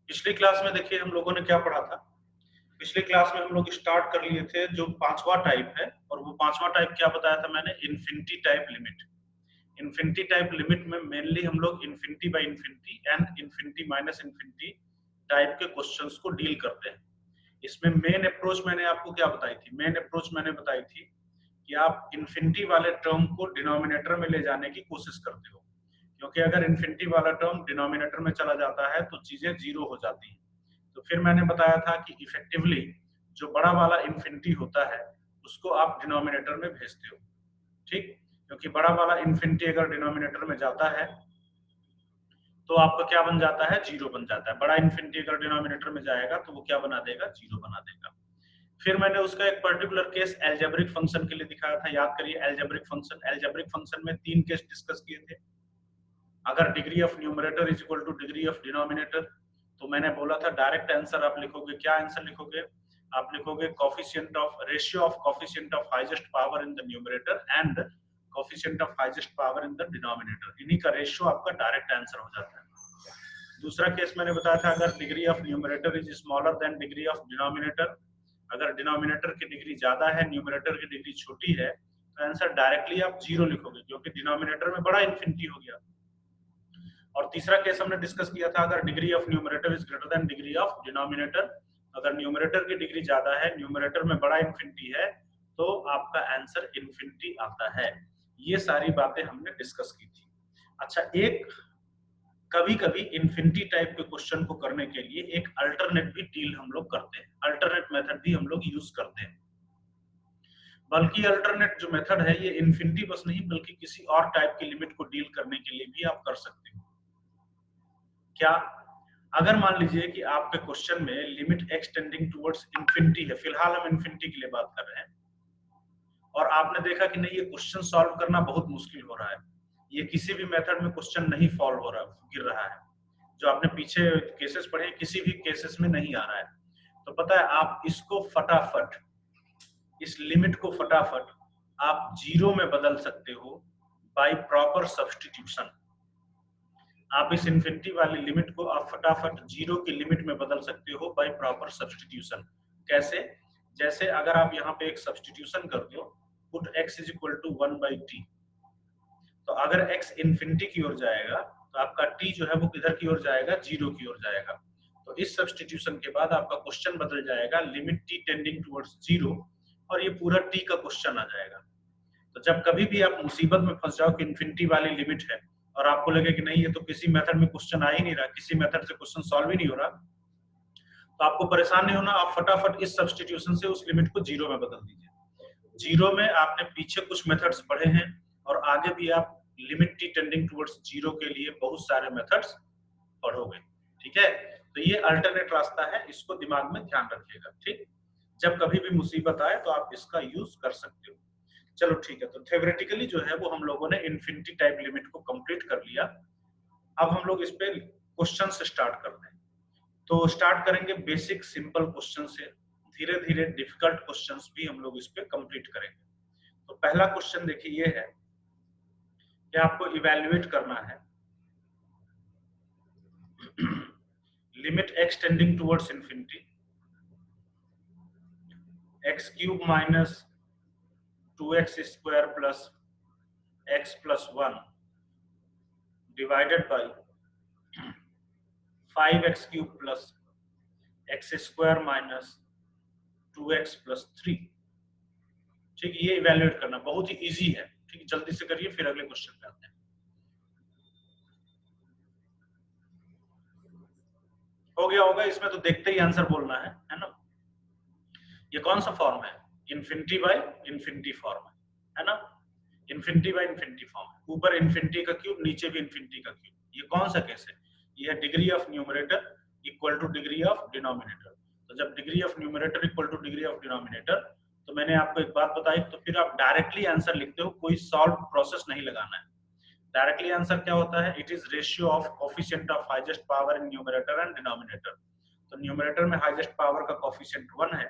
पिछली क्लास में देखिए हम लोगों ने क्या पढ़ा था। पिछली क्लास में हम लोग स्टार्ट कर लिए थे जो पांचवा टाइप है, और वो पांचवा टाइप क्या बताया था मैंने, infinity type limit. Infinity type limit में मेनली हम लोग infinity by infinity and infinity minus infinity type के क्वेश्चंस को डील करते हैं। इसमें मेन अप्रोच मैंने आपको क्या बताई थी, मेन अप्रोच मैंने बताई थी कि आप इन्फिनिटी वाले टर्म को डिनोमिनेटर में ले जाने की कोशिश करते हो, क्योंकि अगर इन्फिनिटी वाला टर्म डिनोमिनेटर में चला जाता है तो चीजें जीरो हो जाती हैं। तो फिर मैंने बताया था कि इफेक्टिवली जो बड़ा वाला इन्फिनिटी होता है उसको आप डिनोमिनेटर में भेजते हो, ठीक। क्योंकि बड़ा वाला इन्फिनिटी अगर डिनोमिनेटर में जाता है तो आपका क्या बन जाता है, जीरो बन जाता है। बड़ा इन्फिनिटी अगर डिनोमिनेटर में जाएगा तो वो क्या बना देगा, जीरो बना देगा। फिर मैंने उसका एक पर्टिकुलर केस एल्जेब्रिक फंक्शन के लिए दिखाया था। याद करिए एल्जेब्रिक फंक्शन में 3 केस डिस्कस किए थे। अगर degree of numerator is equal two degree of denominator, तो मैंने बोला था डायरेक्ट आंसर आप लिखोगे, क्या आंसर लिखोगे, आप लिखोगे coefficient of ratio of coefficient of highest power in the numerator and coefficient of highest power in the denominator. इन्हीं का रेशियो आपका डायरेक्ट आंसर हो जाता है। दूसरा केस मैंने बताया था, अगर degree of numerator is smaller than degree of denominator, अगर डिनोमिनेटर की डिग्री ज्यादा है, न्यूमरेटर की डिग्री छोटी है, तो आंसर डायरेक्टली आप जीरो लिखोगे, क्योंकि डिनोमिनेटर में बड़ा इन्फिनिटी हो गया। और तीसरा केस हमने डिस्कस किया था, अगर degree of numerator is greater than degree of denominator, अगर न्यूमरेटर की डिग्री ज्यादा है, न्यूमरेटर में बड़ा इन्फिनिटी है, तो आपका आंसर इन्फिनिटी आता है। ये सारी बातें हमने डिस्कस की थी। अच्छा, एक कभी कभी इन्फिनिटी टाइप के क्वेश्चन को करने के लिए एक अल्टरनेट भी डील हम लोग करते हैं, अल्टरनेट मेथड भी हम लोग यूज करते हैं। बल्कि अल्टरनेट जो मेथड है ये इन्फिनिटी बस नहीं, बल्कि किसी और टाइप की लिमिट को डील करने के लिए भी आप कर सकते हो। क्या, अगर मान लीजिए कि आपके क्वेश्चन में limit x tending towards infinity है, फिलहाल हम इन्फिनिटी के लिए बात कर रहे हैं, और आपने देखा कि नहीं ये क्वेश्चन सॉल्व करना बहुत मुश्किल हो रहा है, ये किसी भी मेथड में क्वेश्चन नहीं सॉल्व हो रहा, गिर रहा है, जो आपने पीछे केसेस पढ़े किसी भी केसेस में नहीं आ रहा है, तो पता है आप इसको फटाफट, इस लिमिट को फटाफट आप जीरो में बदल सकते हो बाय प्रॉपर सब्स्टिट्यूशन। आप इस इन्फिनिटी वाली लिमिट को आप फटाफट जीरो की लिमिट में बदल सकते हो बाय प्रॉपर सब्स्टिट्यूशन। कैसे? जैसे अगर आप यहाँ पे एक सब्स्टिट्यूशन कर दो, put x is equal to 1/t, तो अगर x इन्फिनिटी की ओर जाएगा तो आपका t जो है वो किधर की ओर जाएगा, जीरो की ओर जाएगा। तो इस सब्स्टिट्यूशन के बाद आपका क्वेश्चन बदल जाएगा, limit t tending towards zero, और ये पूरा t का क्वेश्चन आ जाएगा। तो जब कभी भी आप मुसीबत में फंस जाओ कि इन्फिनिटी वाली लिमिट है और आपको लगे कि नहीं ये तो किसी मेथड में क्वेश्चन आ ही नहीं रहा, किसी मेथड से क्वेश्चन सॉल्व ही नहीं हो रहा, तो आपको परेशान नहीं होना, आप फटाफट इस सब्स्टिट्यूशन से उस लिमिट को जीरो में बदल दीजिए। जीरो में आपने पीछे कुछ मेथड्स पढ़े हैं और आगे भी आप limit T tending towards zero के लिए बहुत सारे मेथड्स पढ़ोगे, ठीक है। तो ये अल्टरनेट रास्ता है, इसको दिमाग में ध्यान रखिएगा, ठीक। जब कभी भी मुसीबत आए तो आप इसका यूज कर सकते हो। चलो ठीक है, तो थ्योरेटिकली जो है वो हम लोगों ने इन्फिनिटी टाइप लिमिट को कंप्लीट कर लिया। अब हम लोग इस पे क्वेश्चन से स्टार्ट करते हैं। तो स्टार्ट करेंगे बेसिक सिंपल क्वेश्चन से, धीरे धीरे डिफिकल्ट क्वेश्चंस भी हम लोग इस पे कंप्लीट करेंगे। तो पहला क्वेश्चन देखिए ये है कि आपको इवैल्यूएट करना है limit x tending towards infinity x cube minus 2x square plus x plus 1 divided by 5x cube plus x square minus 2x plus 3। ठीक, ये इवैल्यूएट करना बहुत ही इजी है, ठीक, जल्दी से करिए फिर अगले क्वेश्चन पे आते हैं। हो गया होगा, इसमें तो देखते ही आंसर बोलना है ना। ये कौन सा फॉर्म है, इन्फिनिटी बाय इन्फिनिटी फॉर्म है ना, इन्फिनिटी बाय इन्फिनिटी फॉर्म है, ऊपर इन्फिनिटी का क्यूब नीचे भी इन्फिनिटी का क्यूब। ये कौन सा केस है, ये है degree of numerator equal two degree of denominator. तो जब degree of numerator equal two degree of denominator, तो मैंने आपको एक बात बताई, तो फिर आप डायरेक्टली आंसर लिखते हो, कोई सॉल्व प्रोसेस नहीं लगाना है। डायरेक्टली आंसर क्या होता है, it is ratio of coefficient of highest power in numerator and denominator. तो न्यूमरेटर में हाईएस्ट पावर का कोफिशिएंट 1 है,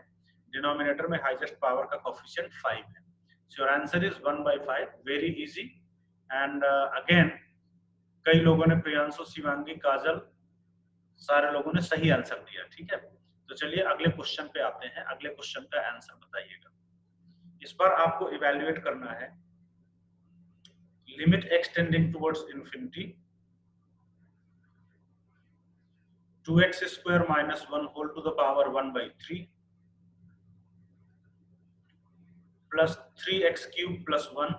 डिनोमिनेटर में हाईएस्ट पावर का कोफिशिएंट 5 है। So your answer is 1/5, very easy. And again कई लोगों ने, प्रियांशु, शिवांगी, काजल, सारे लोगों ने सही आंसर दिया, ठीक है। तो चलिए अगले क्वेश्चन पे आते हैं, अगले क्वेश्चन का आंसर बताइएगा। इस बार आपको इवैल्यूएट करना है limit extending towards infinity 2x square minus 1 whole to the power 1 by 3 plus 3x cube plus 1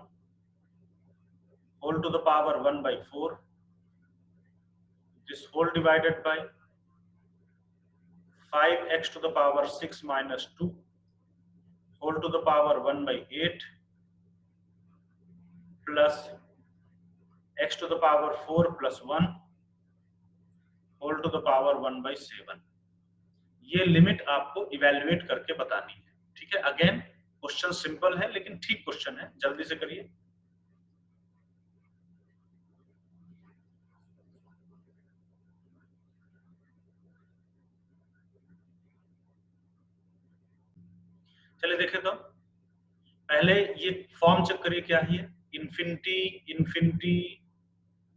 whole to the power 1 by 4, this whole divided by 5x to the power 6 minus 2 whole to the power 1 by 8 plus x to the power 4 plus 1 whole to the power 1 by 7। ये limit आपको evaluate करके बतानी है, ठीक है। Again question simple है लेकिन ठीक क्वेश्चन है, जल्दी से करिए। चलिए देखें तो पहले ये फॉर्म चेक करिए क्या है, इन्फिनिटी इन्फिनिटी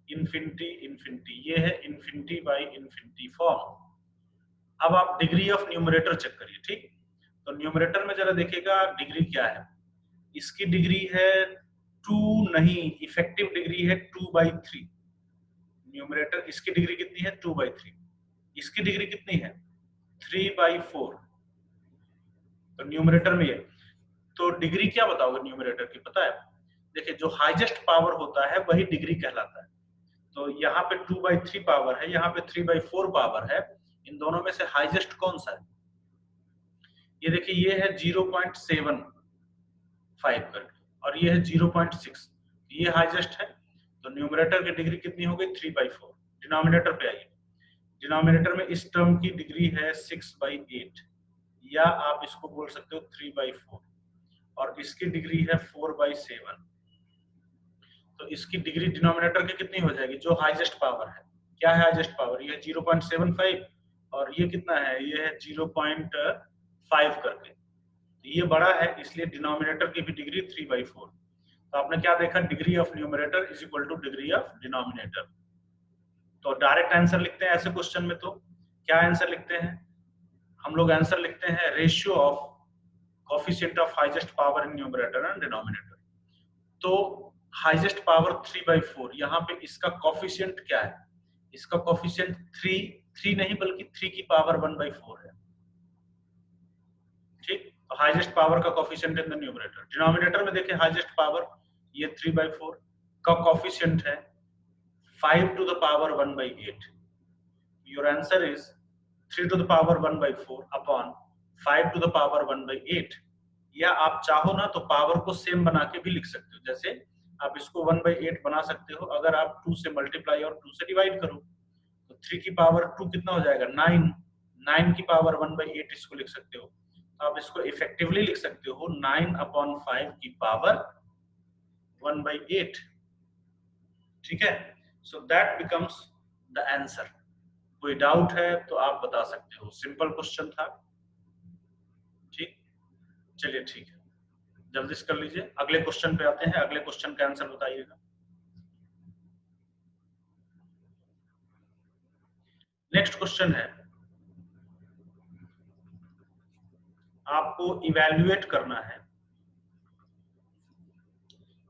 इन्फिनिटी इन्फिनिटी, ये है इन्फिनिटी बाई इन्फिनिटी फॉर्म। अब आप डिग्री ऑफ न्यूमरेटर चेक करिए, ठीक। तो न्यूमरेटर में जरा देखिएगा डिग्री क्या है, इसकी डिग्री है 2 नहीं, इफेक्टिव डिग्री है 2/3। न्यूमरेटर इसकी डिग्री कितनी है 2/3, इसकी डिग्री कितनी है 3/4। तो न्यूमरेटर में ये, तो डिग्री क्या बताओगे न्यूमरेटर की, पता है? देखिए जो हाईएस्ट पावर होता है वही डिग्री कहलाता है। तो यहाँ पे 2/3 पावर है, यहाँ पे 3/4 पावर है, इन दोनों में से हाईएस्ट कौन सा है? ये देखिए ये है 0.75 करके और ये है 0.6, ये हाईएस्ट है। तो न्यूमरेटर की डिग्री कितनी हो गई 3/4। डिनोमिनेटर पे आइए, डिनोमिनेटर में इस टर्म की डिग्री है 6/8 या आप इसको बोल सकते हो 3/4 और इसकी डिग्री है 4/7। तो इसकी डिग्री डिनोमिनेटर की कितनी हो जाएगी, जो हाईएस्ट पावर है। क्या है हाईएस्ट पावर, ये है 0.75 और ये कितना है, ये है 0.5 करके। तो ये बड़ा है इसलिए डिनोमिनेटर की भी डिग्री 3/4। तो आपने क्या देखा, degree of numerator is equal two degree of denominator. तो डायरेक्ट आंसर लिखते हैं ऐसे क्वेश्चन में, तो क्या आंसर लिखते हैं हम लोग? आंसर लिखते हैं ratio of coefficient of highest power in numerator and denominator. तो हाईएस्ट पावर 3/4, यहाँ पे इसका कोएफिशिएंट क्या है, इसका कोएफिशिएंट 3 नहीं बल्कि 3 की पावर 1/4 है, ठीक। तो हाईएस्ट पावर का coefficient in the numerator. Denominator में देखिए हाईएस्ट पावर ये 3/4 का कोएफिशिएंट है 5 to the power 1/8। Your answer is 3 to the power 1/4 upon 5 to the power 1/8। या आप चाहो ना तो पावर को सेम बना के भी लिख सकते हो, जैसे आप इसको 1/8 बना सकते हो अगर आप 2 से मल्टीप्लाई और 2 से डिवाइड करो। तो 3 की पावर 2 कितना हो जाएगा 9 की पावर 1/8 इसको लिख सकते हो। तो आप इसको इफेक्टिवली लिख सकते हो 9/5 की पावर 1/8, ठीक है। So that becomes the answer. कोई डाउट है तो आप बता सकते हो, सिंपल क्वेश्चन था, ठीक। चलिए ठीक है, जल्दी से कर लीजिए, अगले क्वेश्चन पे आते हैं। अगले क्वेश्चन का आंसर बताइएगा। नेक्स्ट क्वेश्चन है, आपको इवैल्यूएट करना है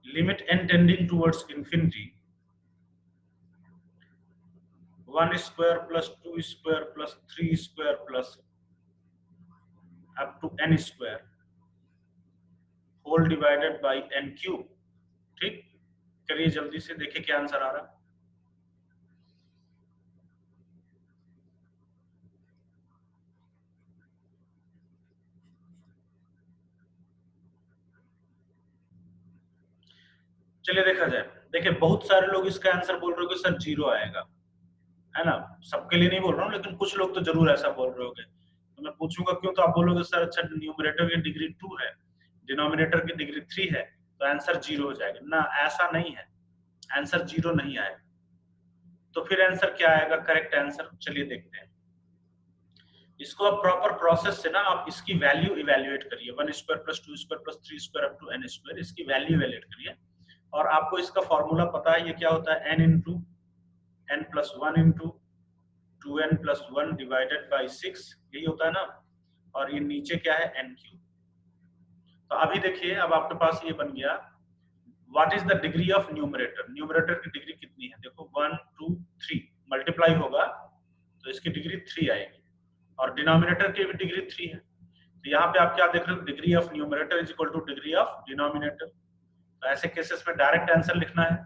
limit n tending towards infinity 1 square plus 2 square plus 3 square plus up to n square whole divided by n cube, ठीक। करिए जल्दी से, देखिए क्या आंसर आ रहा है। चलिए देखा जाए, देखिए बहुत सारे लोग इसका आंसर बोल रहे हो कि सर 0 आएगा, है ना। सबके लिए नहीं बोल रहा हूँ लेकिन कुछ लोग तो जरूर ऐसा बोल रहे होगे। तो मैं पूछूंगा क्यों, तो आप बोलोगे सर अच्छा न्यूमरेटर की डिग्री 2 है, डिनोमिनेटर की डिग्री 3 है, तो आंसर 0 हो जाएगा ना। ऐसा नहीं है, आंसर 0 नहीं आएगा। तो फिर आंसर क्या आएगा, करेक्ट आंसर? चलिए देखते हैं इसको। अब प्रॉपर प्रोसेस से ना आप इसकी वैल्यू इवैल्यूएट करिए, 1 square plus 2 square plus 3 square up to n square, इसकी वैल्यू इवैल्यूएट करिए। और आपको इसका फॉर्मूला पता है, ये क्या होता है, n + 1 * 2 2n plus 1 divided by 6, यही होता है ना, और ये नीचे क्या है n क्यूब। तो अभी देखिए अब आपके पास ये बन गया what is the degree of numerator, numerator की डिग्री कितनी है, देखो 1 2 3 मल्टीप्लाई होगा तो इसकी डिग्री 3 आएगी, और डिनोमिनेटर की भी डिग्री 3 है। तो यहाँ पे आप क्या देख रहे हो, degree of numerator is equal two degree of denominator. तो ऐसे केसेस में डायरेक्ट आंसर लिखना है।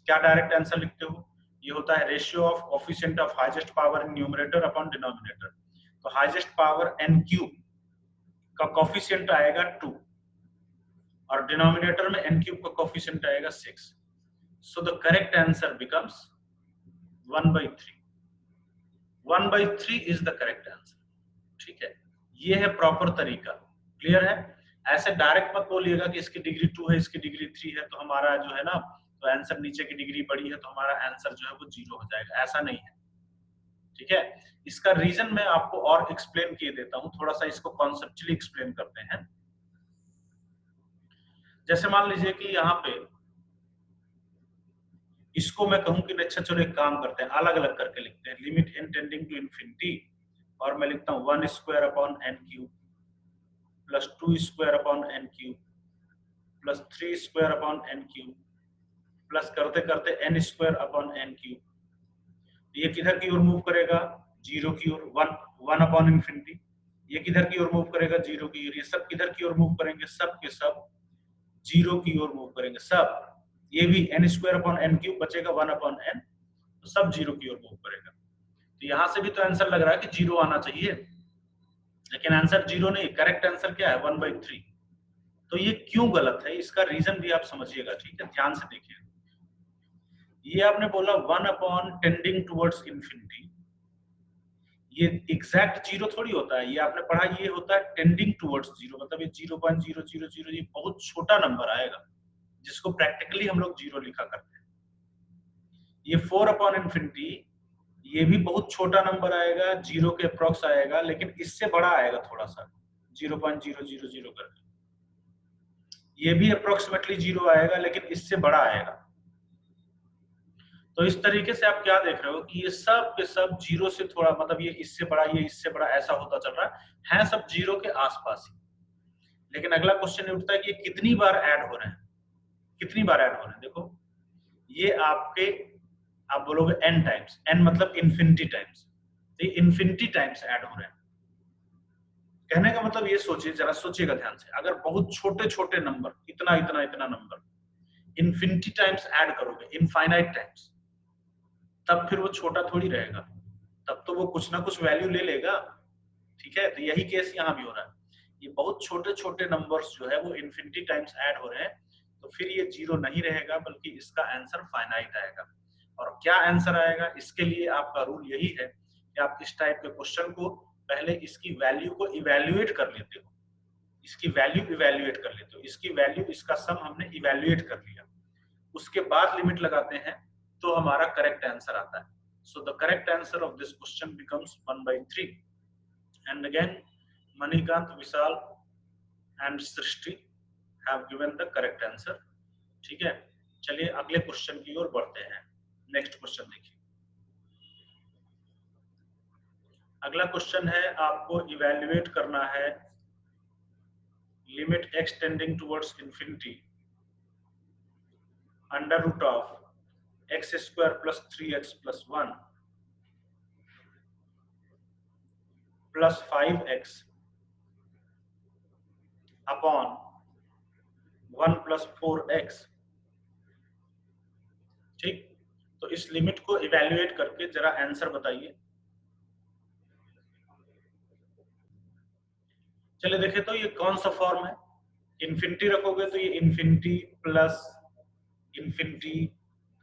क्या डायरेक्ट आंसर लिखते हो, ये होता है ratio of coefficient of highest power in numerator upon denominator. तो हाईएस्ट पावर n क्यूब का कोफिशिएंट आएगा 2 और डिनोमिनेटर में n क्यूब का कोफिशिएंट आएगा 6। So the correct answer becomes 1/3। 1/3 is the correct answer. ठीक है, ये है प्रॉपर तरीका। क्लियर है? ऐसे डायरेक्ट मत बोलिएगा कि इसकी डिग्री 2 है इसकी डिग्री 3 है तो हमारा जो है ना, तो आंसर नीचे की डिग्री बड़ी है तो हमारा आंसर जो है वो 0 हो जाएगा। ऐसा नहीं है। ठीक है, इसका रीजन मैं आपको और एक्सप्लेन किए देता हूं, थोड़ा सा इसको कॉन्सेप्चुअली एक्सप्लेन करते हैं। जैसे मान लीजिए कि यहाँ पे इसको मैं कहूं कि अच्छा चलो एक काम करते हैं, अलग अलग करके लिखते हैं, limit n tending to infinity, और मैं लिखता हूं 1 square upon n cube plus 2 square upon n cube plus 3 square upon n cube plus करते करते n square upon n cube. ये किधर की ओर मूव करेगा, 0 की ओर, 1 अपॉन इन्फिनिटी। ये किधर की ओर मूव करेगा, 0 की ओर। ये सब किधर की ओर मूव करेंगे, सब के सब 0 की ओर मूव करेंगे सब। ये भी n square upon n cube बचेगा 1 अपॉन n, तो सब 0 की ओर मूव करेगा। तो यहां से भी तो आंसर लग रहा है कि 0 आना चाहिए, लेकिन आंसर 0 नहीं, करेक्ट आंसर क्या है 1/3। तो ये क्यों गलत है, इसका रीजन भी आप समझिएगा। ठीक है, ध्यान से देखिए। ये आपने बोला 1 अपॉन टेंडिंग टुवर्ड्स इंफिनिटी, ये एग्जैक्ट 0 थोड़ी होता है, ये आपने पढ़ा, ये होता है टेंडिंग टुवर्ड्स 0, मतलब ये 0.000, ये बहुत छोटा नंबर आएगा जिसको प्रैक्टिकली हम लोग 0 लिखा करते हैं। ये 4 अपॉन इंफिनिटी, ये भी बहुत छोटा नंबर आएगा, 0 के अप्रॉक्स आएगा, लेकिन इससे बड़ा आएगा थोड़ा सा, 0.000 करके। ये भी अप्रोक्सीमेटली 0 आएगा, लेकिन इससे बड़ा आएगा। तो इस तरीके से आप क्या देख रहे हो कि ये सब के सब 0 से थोड़ा, मतलब ये इससे बड़ा, ये इससे बड़ा, ऐसा होता चल रहा है सब 0 के आसपास ही। लेकिन अगला क्वेश्चन ये उठता है कि ये कितनी बार ऐड हो रहे हैं, कितनी बार ऐड हो रहे हैं। देखो ये आपके, आप बोलोगे n टाइम्स, n मतलब इन्फिनिटी टाइम्स, तो ये इन्फिनिटी टाइम्स ऐड हो रहे हैं। कहने का मतलब ये सोचिए, जरा सोचिएगा ध्यान से, अगर बहुत छोटे छोटे नंबर, इतना इतना इतना नंबर इन्फिनिटी टाइम्स ऐड करोगे, इनफाइनाइट टाइम्स, तब फिर वो छोटा थोड़ी रहेगा, तब तो वो कुछ ना कुछ वैल्यू ले लेगा। ठीक है, तो यही केस यहाँ भी हो रहा है। ये बहुत छोटे छोटे नंबर्स जो है वो इन्फिनिटी टाइम्स ऐड हो रहे हैं, तो फिर ये 0 नहीं रहेगा, बल्कि इसका आंसर फाइनाइट आएगा। और क्या आंसर आएगा, इसके लिए आपका रूल यही है कि आप इस टाइप के क्वेश्चन को पहले इसकी वैल्यू को इवैल्यूएट कर लेते हो, इसकी वैल्यू इवैल्यूएट कर लेते हो, इसकी वैल्यू, इसका सम हमने इवैल्यूएट कर लिया, उसके बाद लिमिट लगाते हैं, तो हमारा करेक्ट आंसर आता है। So the correct answer of this question becomes 1/3। And again Manikant, Vishal and Srishti have given the correct answer. ठीक है, चलिए अगले क्वेश्चन की ओर बढ़ते हैं। नेक्स्ट क्वेश्चन देखिए। अगला क्वेश्चन है, आपको इवैल्यूएट करना है limit x tending towards infinity under root of x square plus 3x plus 1 plus 5x upon 1 plus 4x। ठीक, तो इस लिमिट को इवैल्यूएट करके जरा आंसर बताइए। चलिए देखें तो ये कौन सा फॉर्म है, इन्फिनिटी रखोगे तो ये इन्फिनिटी प्लस इन्फिनिटी,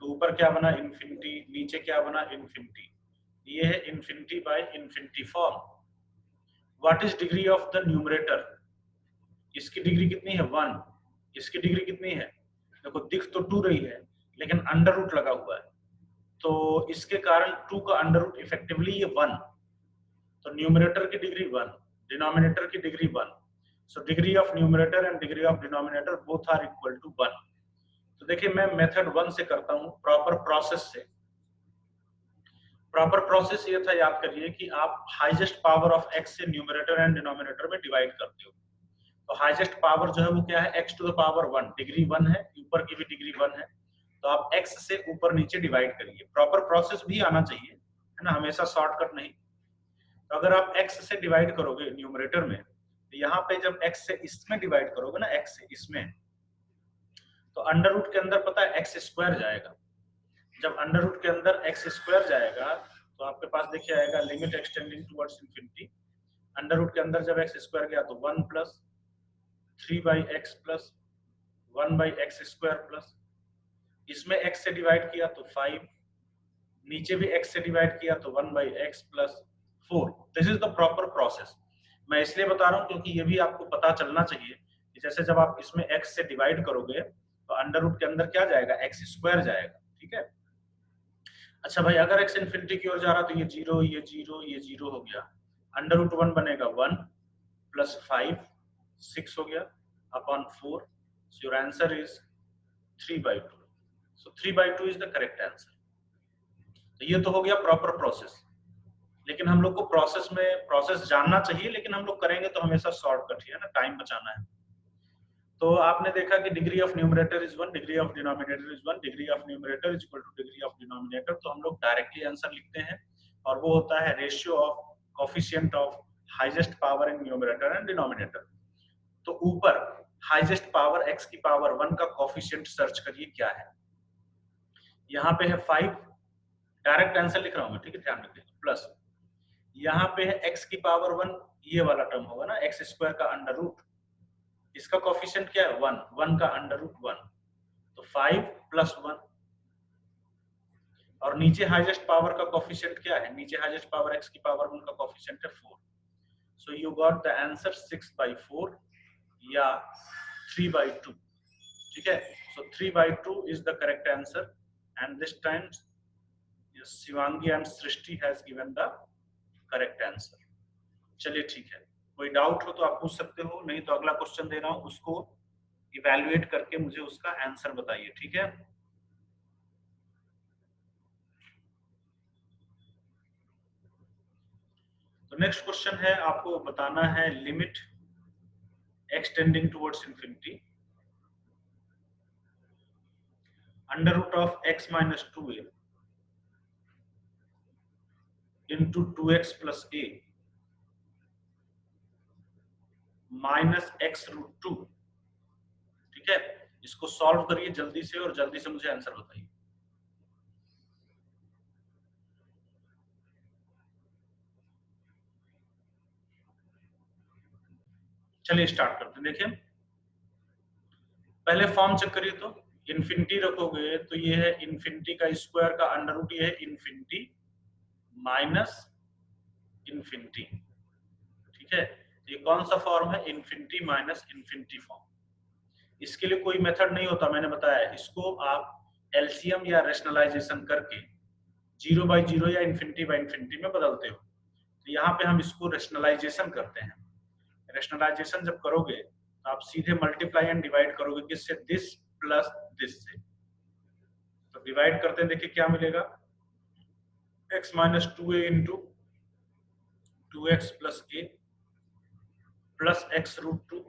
तो ऊपर क्या बना इन्फिनिटी, नीचे क्या बना इन्फिनिटी, ये है infinity by infinity form. What is degree of the numerator, इसकी डिग्री कितनी है 1, इसकी डिग्री कितनी है, देखो दिख तो 2 रही है लेकिन अंडर रूट लगा हुआ है, तो इसके कारण 2 का अंडर रूट इफेक्टिवली ये 1, तो न्यूमरेटर की डिग्री 1, डिनोमिनेटर की degree 1। So degree of numerator and degree of denominator both are equal to 1। तो देखिए मैं मेथड 1 से करता हूं, प्रॉपर प्रोसेस से। प्रॉपर प्रोसेस ये था, याद करिए कि आप हाईएस्ट पावर ऑफ x से न्यूमरेटर एंड डिनोमिनेटर में डिवाइड करते हो। तो हाईएस्ट पावर जो है वो क्या है, x to the power 1, degree 1 है, ऊपर की भी डिग्री 1 है, तो आप x से ऊपर नीचे डिवाइड करिए। प्रॉपर प्रोसेस भी आना चाहिए, है ना, हमेशा शॉर्टकट नहीं। तो अगर आप x से डिवाइड करोगे न्यूमरेटर में, तो यहाँ पे जब x से इसमें डिवाइड करोगे ना, x से इसमें, तो अंडर रूट के अंदर पता है x स्क्वायर जाएगा। जब अंडर रूट के अंदर x स्क्वायर जाएगा तो आपके पास देखिए आएगा limit extending towards infinity. Under root के अंदर जब x स्क्वायर गया तो 1 plus 3/x plus 1/x square plus, इसमें x से डिवाइड किया तो 5, नीचे भी x से डिवाइड किया तो 1/x plus 4। This is the proper process. मैं इसलिए बता रहा हूँ क्योंकि ये भी आपको पता चलना चाहिए कि जैसे जब आप इसमें x से डिवाइड करोगे तो अंडर रूट के अंदर क्या जाएगा, x स्क्वायर जाएगा। ठीक है, अच्छा भाई, अगर x इन्फिनिटी की ओर जा रहा तो ये 0, ये 0, ये 0 हो गया। अंडर रूट 1 बनेगा 1 प्लस 5, 6 हो गया upon 4। So your answer is 3/2। So 3/2 is the correct answer. तो ये तो हो गया प्रॉपर प्रोसेस। लेकिन हम लोग को प्रोसेस जानना चाहिए, लेकिन हम लोग करेंगे तो हमेशा शॉर्टकट ही है ना, टाइम बचाना है। तो आपने देखा कि degree of numerator is 1, degree of denominator is 1, degree of numerator is equal two degree of denominator. तो हम लोग डायरेक्टली आंसर लिखते हैं और वो होता है ratio of coefficient of highest power in numerator and denominator. तो ऊपर हाईएस्ट पावर x की पावर 1 का कोफिशिएंट सर्च करिए क्या है। यहाँ पे है 5, डायरेक्ट आंसर लिख रहा हूँ मैं, ठीक है, ध्यान रखिए, प्लस यहाँ पे है x की पावर 1, ये वाला टर्म होगा ना, x स्क्वायर का अंडर रूट, इसका कोफिशिएंट क्या है 1, 1 का अंडर रूट 1, तो 5 प्लस 1। और नीचे हाईएस्ट पावर का कोफिशिएंट क्या है, नीचे हाईएस्ट पावर x की पावर 1 का कोफिशिएंट है 4। So you got the answer 6/4 या 3/2। ठीक है, सो 3/2 is the correct answer and this time Shivangi and Srishti has given the correct answer. चलिए ठीक है, कोई डाउट हो तो आप पूछ सकते हो, नहीं तो अगला क्वेश्चन दे रहा हूं, उसको इवैल्यूएट करके मुझे उसका आंसर बताइए। ठीक है, तो नेक्स्ट क्वेश्चन है, आपको बताना है limit extending towards infinity under root of x minus 2a into 2x plus a minus x root 2। ठीक है, इसको सॉल्व करिए जल्दी से और जल्दी से मुझे आंसर बताइए। चलिए स्टार्ट करते हैं। देखिए पहले फॉर्म चेक करिए, तो इन्फिनिटी रखोगे तो ये है इन्फिनिटी का स्क्वायर का अंडर रूट, ये है इन्फिनिटी माइनस इन्फिनिटी। ठीक है, ये कौन सा फॉर्म है, इन्फिनिटी माइनस इन्फिनिटी फॉर्म। इसके लिए कोई मेथड नहीं होता, मैंने बताया, इसको आप एलसीएम या रेशनलाइजेशन करके 0/0 या इन्फिनिटी बाय इन्फिनिटी में बदलते हो। तो यहाँ पे हम इसको रेशनलाइजेशन करते हैं। रेशनलाइजेशन जब करोगे तो आप सीधे मल्टीप्लाई एंड डिवाइड करोगे, किससे, दिस प्लस दिस से। तो डिवाइड करते हैं, देखिए क्या मिलेगा, x minus 2a into 2x plus a plus x root 2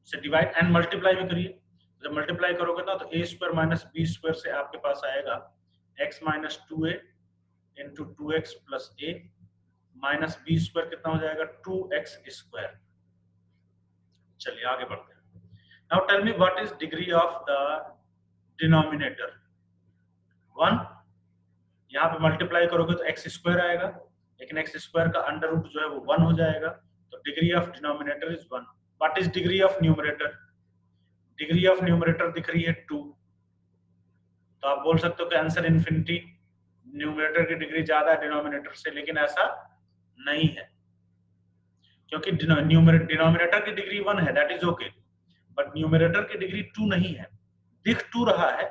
से डिवाइड एंड मल्टीप्लाई भी करिए। जब मल्टीप्लाई करोगे ना तो a square minus b square से आपके पास आएगा x minus 2a into 2x plus a minus b square कितना हो जाएगा, 2x स्क्वायर। चलिए आगे बढ़ते हैं। Now tell me what is degree of the denominator, 1। यहाँ पे मल्टीप्लाई करोगे तो x स्क्वायर आएगा, लेकिन x स्क्वायर का अंडर रूट जो है वो 1 हो जाएगा, तो degree of denominator is 1। What is degree of numerator, degree of numerator दिख रही है 2, तो आप बोल सकते हो कि आंसर इन्फिनिटी, न्यूमरेटर की डिग्री ज्यादा है डिनोमिनेटर से, लेकिन ऐसा नहीं है, क्योंकि डिनोमिनेटर की डिग्री 1 है, that is okay, but numerator की डिग्री 2 नहीं है। दिख 2 रहा है,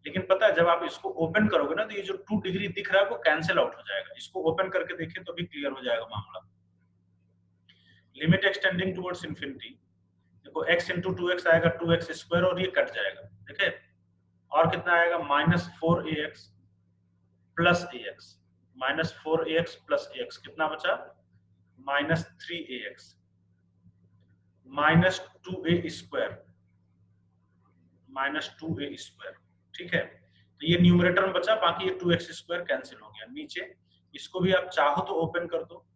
लेकिन पता है जब आप इसको ओपन करोगे ना तो ये जो 2 डिग्री दिख रहा है वो कैंसिल आउट हो जाएगा। इसको ओपन करके देखें तो भी क्लियर हो जाएगा मामला। लिमिट एक्सटेंडिंग टुवर्ड्स इंफिनिटी, देखो x इंटू 2x आएगा 2x स्क्वायर और ये कट जाएगा, ठीक है, और कितना आएगा, minus 4ax plus ax। -4ax plus ax कितना बचा, -3ax -2a², -2a²। ठीक है, तो ये न्यूमरेटर में बचा, बाकी ये 2x² कैंसिल हो गया। नीचे इसको भी आप चाहो तो ओपन कर दो,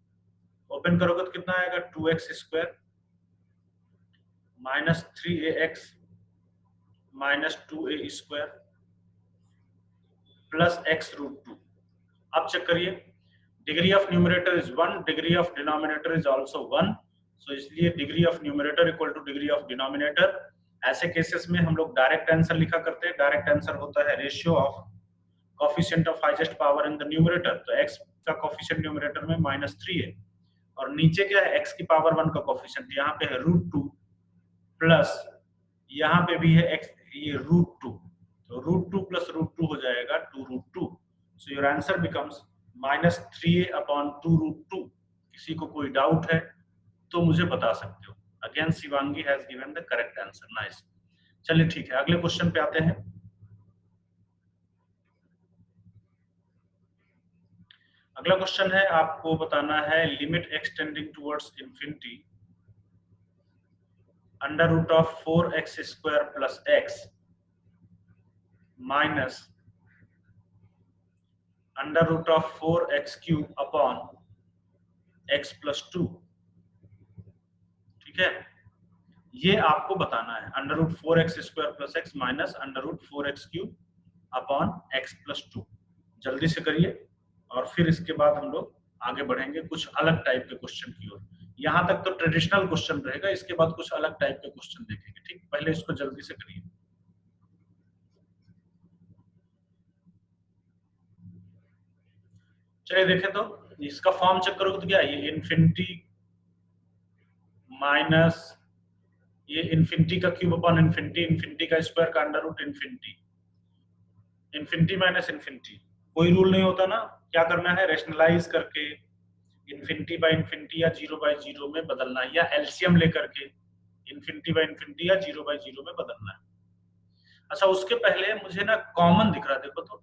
ओपन करोगे तो कितना आएगा, 2x² -3ax -2a² plus x√2। अब चेक करिए, degree of numerator is 1, degree of denominator is also 1, सो इसलिए degree of numerator equal two degree of denominator. ऐसे केसेस में हम लोग डायरेक्ट आंसर लिखा करते हैं। डायरेक्ट आंसर होता है ratio of coefficient of highest power in the numerator. तो x का कोएफिशिएंट न्यूमरेटर में -3 है, और नीचे क्या है, x की पावर 1 का कोएफिशिएंट यहाँ पे है √2 प्लस यहाँ पे भी है x, ये √2, तो √2 प्लस √2 हो जाएगा 2√2। So your answer becomes -3a/2√2। किसी को कोई डाउट है तो मुझे बता सकते हो। Again Shivangi has given the correct answer, nice. चलिए ठीक है, अगले क्वेश्चन पे आते हैं। अगला क्वेश्चन है, आपको बताना है limit extending towards infinity √4x² plus x minus √4x³ upon x plus 2। ठीक है, ये आपको बताना है, √4x² plus x minus √4x³ upon x plus 2। जल्दी से करिए, और फिर इसके बाद हम लोग आगे बढ़ेंगे कुछ अलग टाइप के क्वेश्चन की ओर। यहाँ तक तो ट्रेडिशनल क्वेश्चन रहेगा, इसके बाद कुछ अलग टाइप के क्वेश्चन देखेंगे। ठीक, पहले इसको जल्दी से करिए। चलिए देखें, तो इसका फॉर्म चेक करोगे तो क्या है, ये इन्फिनिटी माइनस ये इन्फिनिटी का क्यूब अपॉन इन्फिनिटी, इन्फिनिटी का स्क्वायर का under root infinity, infinity minus infinity. कोई रूल नहीं होता ना, क्या करना है, रेशनलाइज करके इन्फिनिटी बाय इन्फिनिटी या 0/0 में बदलना है, या एलसीएम लेकर के इन्फिनिटी बाय इन्फिनिटी या 0/0 में बदलना है। अच्छा, उसके पहले मुझे ना कॉमन दिख रहा है, देखो तो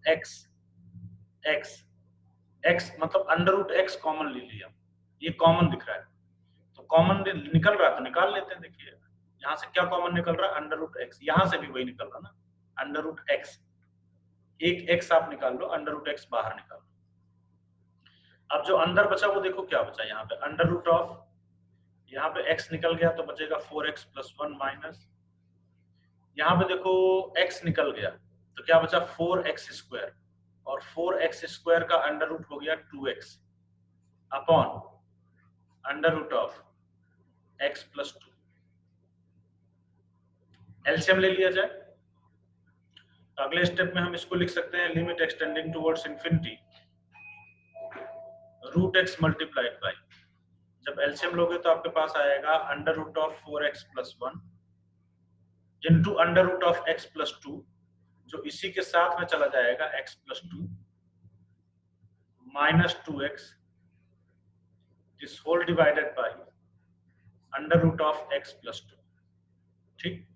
x मतलब √x कॉमन ले लिया, ये कॉमन दिख रहा है, तो कॉमन निकल रहा है तो निकाल लेते हैं। देखिए यहाँ से क्या कॉमन निकल रहा है, √x, यहाँ से भी वही निकल रहा ना, √x, एक x आप निकाल लो, √x बाहर निकाल लो। अब जो अंदर बचा वो देखो क्या बचा, यहाँ पे √ यहाँ पे x निकल गया तो बचेगा 4x + 1 माइनस, यहाँ पे देखो x निकल गया तो क्या बचा 4x², और 4x² का अंडर रूट हो गया 2x अपॉन √x + 2। एलसीएम ले लिया जाए तो अगले स्टेप में हम इसको लिख सकते हैं, limit extending towards infinity √x multiplied by, जब एलसीएम लोगे तो आपके पास आएगा √4x + 1 इनटू √x + 2, जो इसी के साथ में चला जाएगा x + 2 minus 2x this whole divided by √x + 2। ठीक,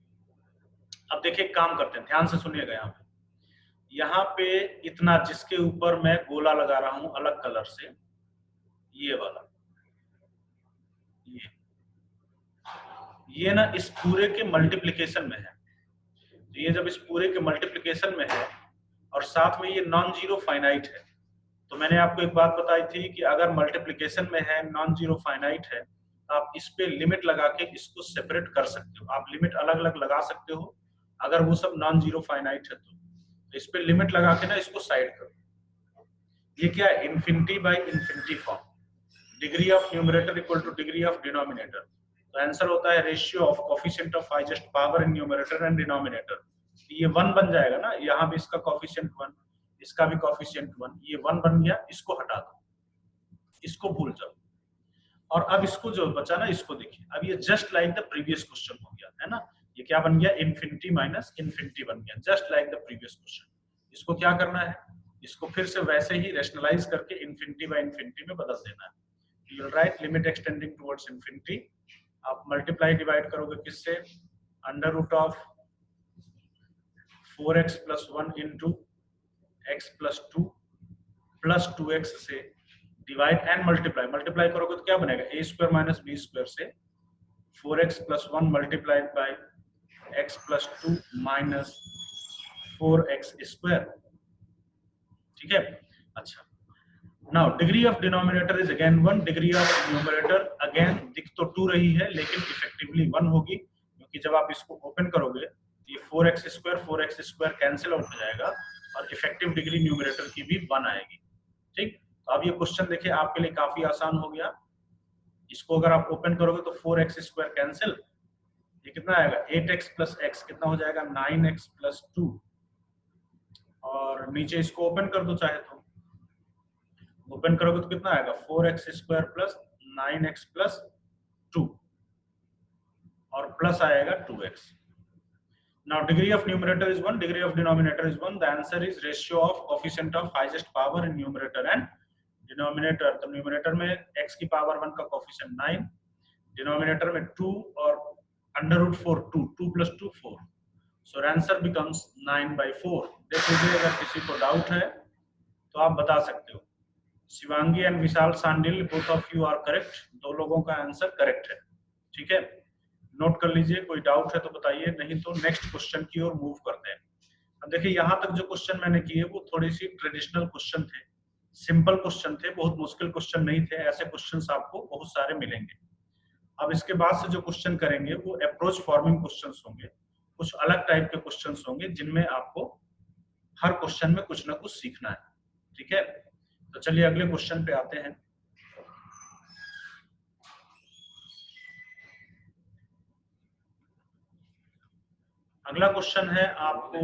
अब देखिए काम करते हैं, ध्यान से सुनिएगा। यहाँ पे इतना जिसके ऊपर मैं गोला लगा रहा हूं अलग कलर से, ये वाला, ये ना इस पूरे के मल्टीप्लिकेशन में है, तो ये जब इस पूरे के मल्टीप्लिकेशन में है और साथ में ये नॉन जीरो फाइनाइट है, तो मैंने आपको एक बात बताई थी कि अगर मल्टीप्लिकेशन में है, नॉन जीरो फाइनाइट है, तो आप इस पे लिमिट लगा के इसको सेपरेट कर सकते हो। आप लिमिट अलग अलग लगा सकते हो अगर वो सब नॉन जीरो फाइनाइट है तो इस पे लिमिट लगा के ना इसको साइड करो। ये क्या है, infinity by infinity form, degree of numerator equal two degree of denominator. तो आंसर होता है ratio of coefficient of highest power in numerator and denominator. ये 1 बन जाएगा ना, यहाँ भी इसका कोएफिशिएंट 1, इसका भी कोएफिशिएंट 1, ये 1 बन गया, इसको हटा दो, इसको भूल जाओ। और अब इसको जो बचा ना, इसको देखिए, अब ये just like the previous question हो गया है ना, ये क्या बन गया, इन्फिनिटी माइनस इन्फिनिटी बन गया, just like the previous question. इसको क्या करना है, इसको फिर से वैसे ही रेशनलाइज करके इन्फिनिटी बाय इन्फिनिटी में बदल देना है। You will write limit extending towards infinity, आप मल्टीप्लाई डिवाइड करोगे किससे, √4x + 1 into x + 2 plus 2x से डिवाइड एंड मल्टीप्लाई, मल्टीप्लाई करोगे तो क्या बनेगा a square minus b square से 4x plus 1 multiplied by x plus 2 minus 4x square. ठीक है, अच्छा now degree of denominator is again 1, degree of numerator again दिख तो 2 रही है लेकिन इफेक्टिवली 1 होगी, क्योंकि जब आप इसको ओपन करोगे तो ये 4x स्क्वायर कैंसिल आउट हो जाएगा और इफेक्टिव डिग्री न्यूमरेटर की भी 1 आएगी। ठीक, तो अब ये क्वेश्चन देखिए आपके लिए काफी आसान हो गया। इसको अगर आप ओपन करोगे तो 4x स्क्वायर कैंसिल, ये कितना आएगा 8x प्लस x कितना हो जाएगा 9x प्लस 2, और नीचे इसको ओपन कर दो चाहे तो, ओपन करोगे तो कितना आएगा 4x square plus 9x plus 2 और प्लस आएगा 2x। Now degree of numerator is 1, degree of denominator is 1. The answer is ratio of coefficient of highest power in numerator and denominator. तो numerator में x की power 1 का coefficient 9, denominator में 2 और under root 4 2 plus 2 4. So answer becomes 9/4. देख लीजिए अगर किसी को डाउट है तो आप बता सकते हो। Shivangi and Vishal Sandil both of you are correct, दो लोगों का आंसर करेक्ट है। ठीक है, नोट कर लीजिए, कोई डाउट है तो बताइए, नहीं तो नेक्स्ट क्वेश्चन की ओर मूव करते हैं। अब देखिए यहाँ तक जो क्वेश्चन मैंने किए वो थोड़ी सी ट्रेडिशनल क्वेश्चन थे, सिंपल क्वेश्चन थे, बहुत मुश्किल क्वेश्चन नहीं थे। ऐसे क्वेश्चंस आपको बहुत सारे मिलेंगे। अब इसके बाद से जो क्वेश्चन करेंगे वो अप्रोच फॉर्मिंग क्वेश्चंस होंगे, कुछ अलग टाइप के क्वेश्चंस होंगे जिनमें आपको हर क्वेश्चन में कुछ ना कुछ सीखना है। ठीक है, तो चलिए अगले क्वेश्चन पे आते हैं। अगला क्वेश्चन है, आपको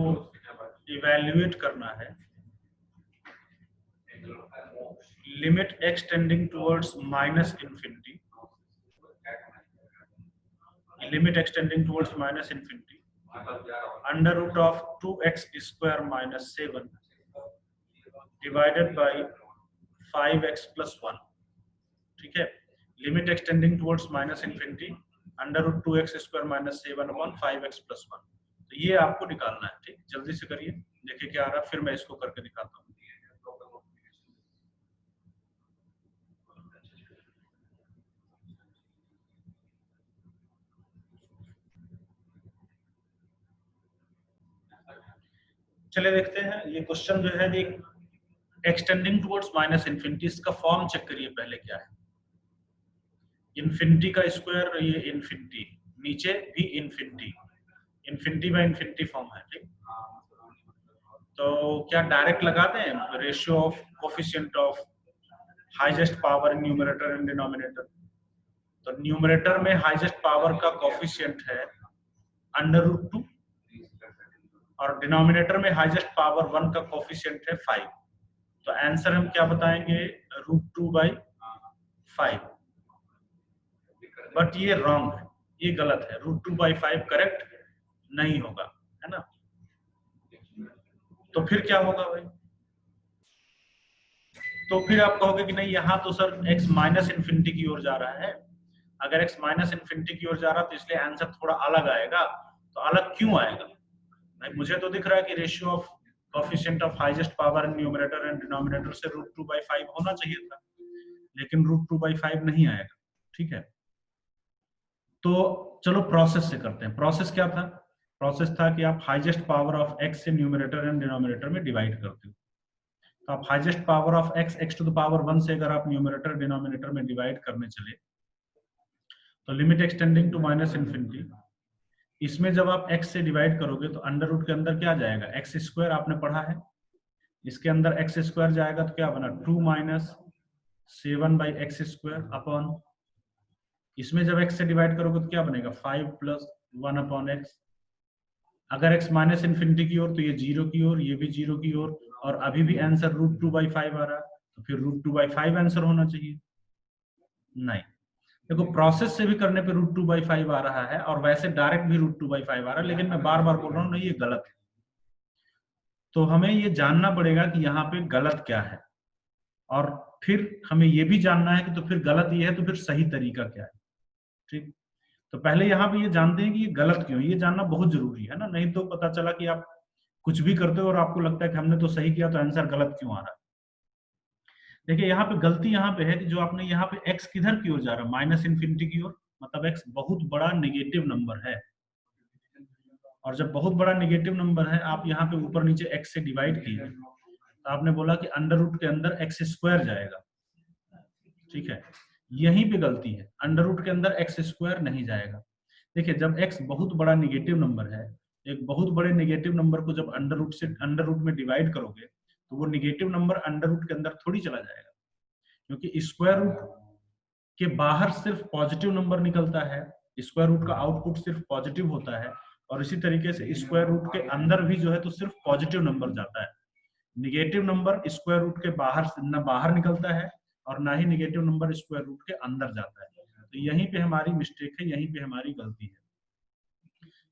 इवैल्यूएट करना है limit x tending towards minus infinity, limit x tending towards minus infinity under root of 2x square minus 7 divided by 5x plus 1। ठीक है, limit x tending towards minus infinity under root 2x square minus 7 upon 5x plus 1। तो ये आपको निकालना है। ठीक, जल्दी से करिए, देखिए क्या आ रहा है, फिर मैं इसको करके दिखाता हूँ। चलिए देखते हैं ये क्वेश्चन जो है, एक्सटेंडिंग टुवर्ड्स माइनस इन्फिनिटी, इसका फॉर्म चेक करिए पहले क्या है। इन्फिनिटी का स्क्वायर, ये इन्फिनिटी, नीचे भी infinity, infinity by infinity form है। ठीक, तो क्या डायरेक्ट लगा दें ratio of coefficient of highest power in numerator and denominator. तो न्यूमरेटर में हाईएस्ट पावर का कोफिशिएंट है अंडर रूट 2 और डिनोमिनेटर में हाईएस्ट पावर 1 का कोफिशिएंट है 5। तो आंसर हम क्या बताएंगे √2/5, बट ये रॉन्ग है, ये गलत है। √2/5 करेक्ट नहीं होगा, है ना। तो फिर क्या होगा भाई, तो फिर आप कहोगे कि नहीं यहाँ तो सर x माइनस इन्फिनिटी की ओर जा रहा है। अगर x माइनस इन्फिनिटी की ओर जा रहा तो इसलिए आंसर थोड़ा अलग आएगा। तो अलग क्यों आएगा भाई, मुझे तो दिख रहा है कि ratio of coefficient of highest power in numerator and denominator से √2/5 होना चाहिए था, लेकिन √2/5 नहीं आएगा। ठीक है, तो चलो प्रोसेस से करते हैं। प्रोसेस क्या था, प्रोसेस था कि आप हाईएस्ट पावर ऑफ x से न्यूमरेटर एंड डिनोमिनेटर में डिवाइड करते हो। तो आप highest power of x to the power 1 से अगर आप न्यूमरेटर डिनोमिनेटर में डिवाइड करने चले तो limit extending to minus infinity, इसमें जब आप x से डिवाइड करोगे तो अंडर रूट के अंदर क्या जाएगा, x स्क्वायर आपने पढ़ा है, इसके अंदर x स्क्वायर जाएगा तो क्या बना 2 माइनस 7/x स्क्वायर अपॉन, इसमें जब x से डिवाइड करोगे तो क्या बनेगा 5 प्लस 1 अपॉन x। अगर x माइनस इन्फिनिटी की ओर तो ये 0 की ओर, ये भी 0 की ओर, और अभी भी आंसर √2/5 आ रहा है, तो फिर √2/5 आंसर होना चाहिए। नहीं, देखो प्रोसेस से भी करने पे √2/5 आ रहा है और वैसे डायरेक्ट भी √2/5 आ रहा है, लेकिन मैं बार बार बोल रहा हूँ नहीं ये गलत है। तो हमें ये जानना पड़ेगा कि यहाँ पे गलत क्या है, और फिर हमें ये भी जानना है कि तो फिर गलत ये है तो फिर सही तरीका क्या है। ठीक, तो पहले यहाँ पे ये जानते हैं कि ये गलत क्यों, ये जानना बहुत जरूरी है ना, नहीं तो पता चला कि आप कुछ भी करते हो और आपको लगता है कि हमने तो सही किया तो आंसर गलत क्यों आ रहा है। देखिए यहाँ पे गलती यहाँ पे है कि जो आपने यहाँ पे x किधर की ओर जा रहा है, माइनस इन्फिनिटी की ओर, मतलब x बहुत बड़ा नेगेटिव नंबर है, और जब बहुत बड़ा नेगेटिव नंबर है आप यहाँ पे ऊपर नीचे x से डिवाइड किए, तो आपने बोला कि अंडर रूट के अंदर x स्क्वायर जाएगा, ठीक है, यहीं पे गलती है, अंडर रूट के अंदर x स्क्वायर नहीं जाएगा। देखिए जब x बहुत बड़ा नेगेटिव नंबर है, एक बहुत बड़े नेगेटिव नंबर को जब अंडर रूट में डिवाइड करोगे तो वो नेगेटिव नंबर अंडर रूट के अंदर थोड़ी चला जाएगा, क्योंकि स्क्वायर रूट के बाहर सिर्फ पॉजिटिव नंबर निकलता है, स्क्वायर रूट का आउटपुट सिर्फ पॉजिटिव होता है, और इसी तरीके से स्क्वायर रूट के अंदर भी जो है तो सिर्फ पॉजिटिव नंबर जाता है। निगेटिव नंबर स्क्वायर रूट के बाहर न बाहर निकलता है और ना ही निगेटिव नंबर स्क्वायर रूट के अंदर जाता है। तो यहीं पे हमारी मिस्टेक है, यहीं पे हमारी गलती है।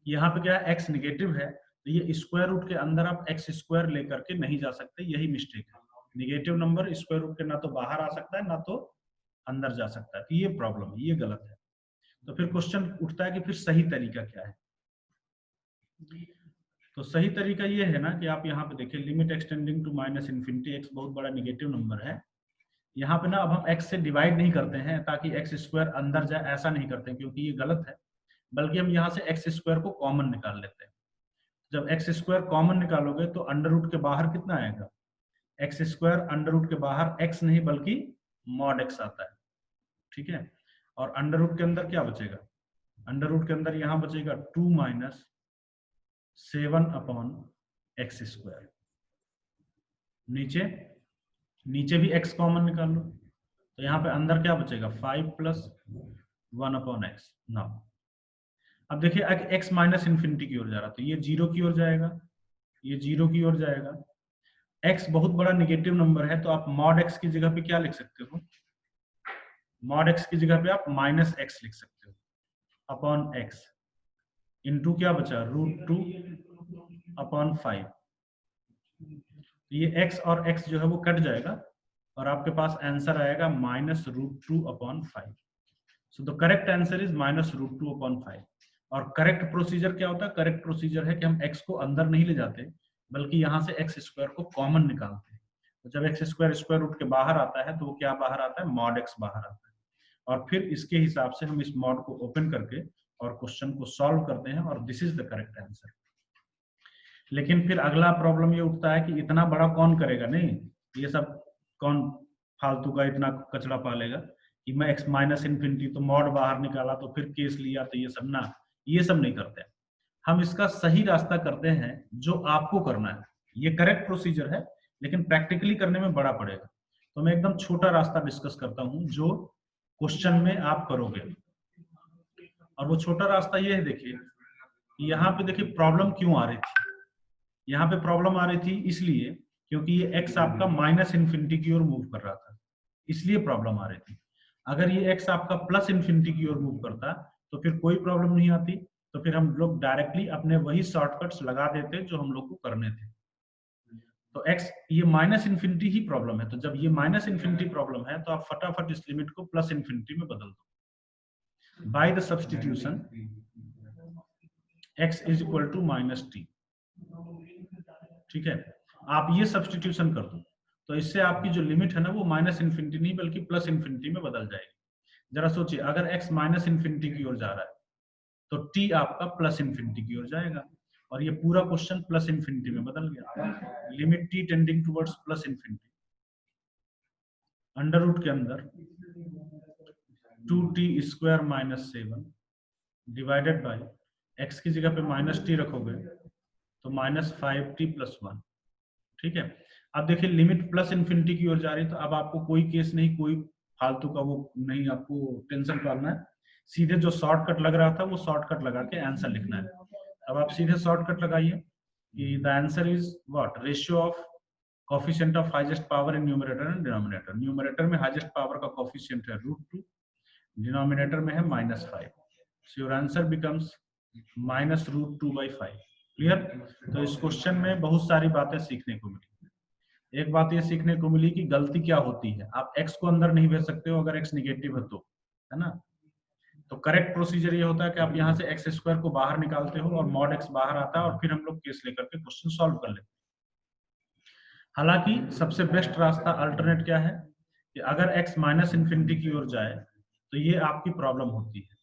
यहाँ पे क्या है, x निगेटिव है, तो ये स्क्वायर रूट के अंदर आप x स्क्वायर लेकर के नहीं जा सकते, यही मिस्टेक है। निगेटिव नंबर स्क्वायर रूट के ना तो बाहर आ सकता है ना तो अंदर जा सकता है, तो ये प्रॉब्लम है, ये गलत है। तो फिर क्वेश्चन उठता है कि फिर सही तरीका क्या है। तो सही तरीका ये है ना कि आप यहाँ पे देखिए limit extending to minus infinity, x बहुत बड़ा नेगेटिव नंबर है, यहाँ पे ना अब हम x से डिवाइड नहीं करते हैं ताकि x स्क्वायर अंदर जाए, ऐसा नहीं करते हैं क्योंकि ये गलत है, बल्कि हम यहाँ से x स्क्वायर को कॉमन निकाल लेते हैं। जब x स्क्वायर कॉमन निकालोगे तो अंडर रूट के बाहर कितना आएगा, x स्क्वायर अंडर रूट के बाहर x नहीं बल्कि मॉड x आता है, ठीक है, और अंडर रूट के अंदर क्या बचेगा, अंडर रूट के अंदर यहाँ बचेगा 2 माइनस 7 अपॉन एक्स स्क्वायर, नीचे नीचे भी x कॉमन निकाल लो, तो यहाँ पे अंदर क्या बचेगा 5 प्लस 1 अपॉन एक्स। नाउ अब देखिए x माइनस इन्फिनिटी की ओर जा रहा है तो ये जीरो की ओर जाएगा, ये जीरो की ओर जाएगा। x बहुत बड़ा नेगेटिव नंबर है तो आप मॉड x की जगह पे क्या लिख सकते हो, मॉड x की जगह पे आप माइनस x लिख सकते हो अपॉन x, इनटू क्या बचा √2 अपॉन 5। ये x और x जो है वो कट जाएगा और आपके पास आंसर आएगा -√2 upon 5। So the correct answer is -√2 upon 5। और करेक्ट प्रोसीजर क्या होता है, करेक्ट प्रोसीजर है कि हम x को अंदर नहीं ले जाते बल्कि यहाँ से x स्क्वायर को कॉमन निकालते हैं। तो जब x स्क्वायर स्क्वायर रूट के बाहर आता है तो वो क्या बाहर आता है, मॉड x बाहर आता है, और फिर इसके हिसाब से हम इस मॉड को ओपन करके और क्वेश्चन को सॉल्व करते हैं, और this is the correct answer. लेकिन फिर अगला प्रॉब्लम ये उठता है कि इतना बड़ा कौन करेगा, नहीं ये सब कौन फालतू का इतना कचरा पालेगा कि मैं x माइनस इन्फिनिटी तो मॉड बाहर निकाला तो फिर केस लिया, तो ये सब ना, ये सब नहीं करते। हम इसका सही रास्ता करते हैं जो आपको करना है, ये करेक्ट प्रोसीजर है लेकिन प्रैक्टिकली करने में बड़ा पड़ेगा। तो मैं एकदम छोटा रास्ता डिस्कस करता हूं जो क्वेश्चन में आप करोगे, और वो छोटा रास्ता ये है, देखिए यहाँ पे देखिए प्रॉब्लम क्यों आ रही थी, यहाँ पे प्रॉब्लम आ रही थी इसलिए क्योंकि ये x आपका माइनस इन्फिनिटी की ओर मूव कर रहा था, इसलिए प्रॉब्लम आ रही थी। अगर ये x आपका प्लस इन्फिनिटी की ओर मूव करता तो फिर कोई प्रॉब्लम नहीं आती, तो फिर हम लोग डायरेक्टली अपने वही शॉर्टकट्स लगा देते जो हम लोग को करने थे। तो x ये माइनस इन्फिनिटी ही प्रॉब्लम है, तो जब ये माइनस इन्फिनिटी प्रॉब्लम है तो आप फटाफट इस लिमिट को प्लस इन्फिनिटी में बदल दो by the substitution x is equal to minus t, ठीक है, आप ये सब्स्टिट्यूशन कर दो तो इससे आपकी जो लिमिट है ना वो माइनस इन्फिनिटी नहीं बल्कि प्लस इन्फिनिटी में बदल जाएगी। जरा सोचिए अगर x माइनस इन्फिनिटी की ओर जा रहा है तो t आपका प्लस इन्फिनिटी की ओर जाएगा, और ये पूरा क्वेश्चन प्लस इन्फिनिटी में बदल गया। Limit t tending towards plus infinity, under root के अंदर 2t square minus 7 divided by x की जगह पे माइनस t रखोगे तो -5t + 1, ठीक है। अब देखिए लिमिट प्लस इन्फिनिटी की ओर जा रही है तो अब आपको कोई केस नहीं, कोई फालतू का वो नहीं आपको टेंशन पालना है, सीधे जो शॉर्टकट लग रहा था वो शॉर्टकट लगा के आंसर लिखना है। अब आप सीधे शॉर्टकट लगाइए कि the answer is what, ratio of coefficient of highest power in numerator and denominator. Numerator में हाईएस्ट पावर का कोफिशिएंट है √2, डिनोमिनेटर में है -5, so your answer becomes -√2/5। Clear. तो इस क्वेश्चन में बहुत सारी बातें सीखने को मिली। एक बात ये सीखने को मिली कि गलती क्या होती है, आप x को अंदर नहीं भेज सकते हो अगर x निगेटिव है तो, है ना। तो करेक्ट प्रोसीजर ये होता है कि आप यहाँ से x स्क्वायर को बाहर निकालते हो और मॉड x बाहर आता है और फिर हम लोग केस लेकर के क्वेश्चन सॉल्व कर लेते हैं। हालांकि सबसे बेस्ट रास्ता अल्टरनेट क्या है, कि अगर x माइनस इन्फिनिटी की ओर जाए तो ये आपकी प्रॉब्लम होती है।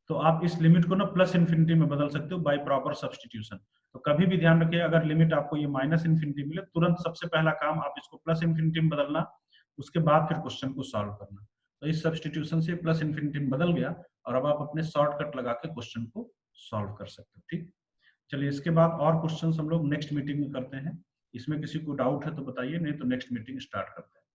तो आप इस लिमिट को ना प्लस इन्फिनिटी में बदल सकते हो बाय प्रॉपर सब्स्टिट्यूशन। तो कभी भी ध्यान रखिए, अगर लिमिट आपको ये माइनस इन्फिनिटी मिले, तुरंत सबसे पहला काम आप इसको प्लस इन्फिनिटी में बदलना, उसके बाद फिर क्वेश्चन को सॉल्व करना। तो इस सब्स्टिट्यूशन से प्लस इन्फिनिटी में बदल गया और अब आप अपने शॉर्टकट लगा के क्वेश्चन को सॉल्व कर सकते हो। ठीक, चलिए इसके बाद और क्वेश्चन हम लोग नेक्स्ट मीटिंग में करते हैं। इसमें किसी को डाउट है तो बताइए, नहीं तो नेक्स्ट मीटिंग स्टार्ट करते हैं।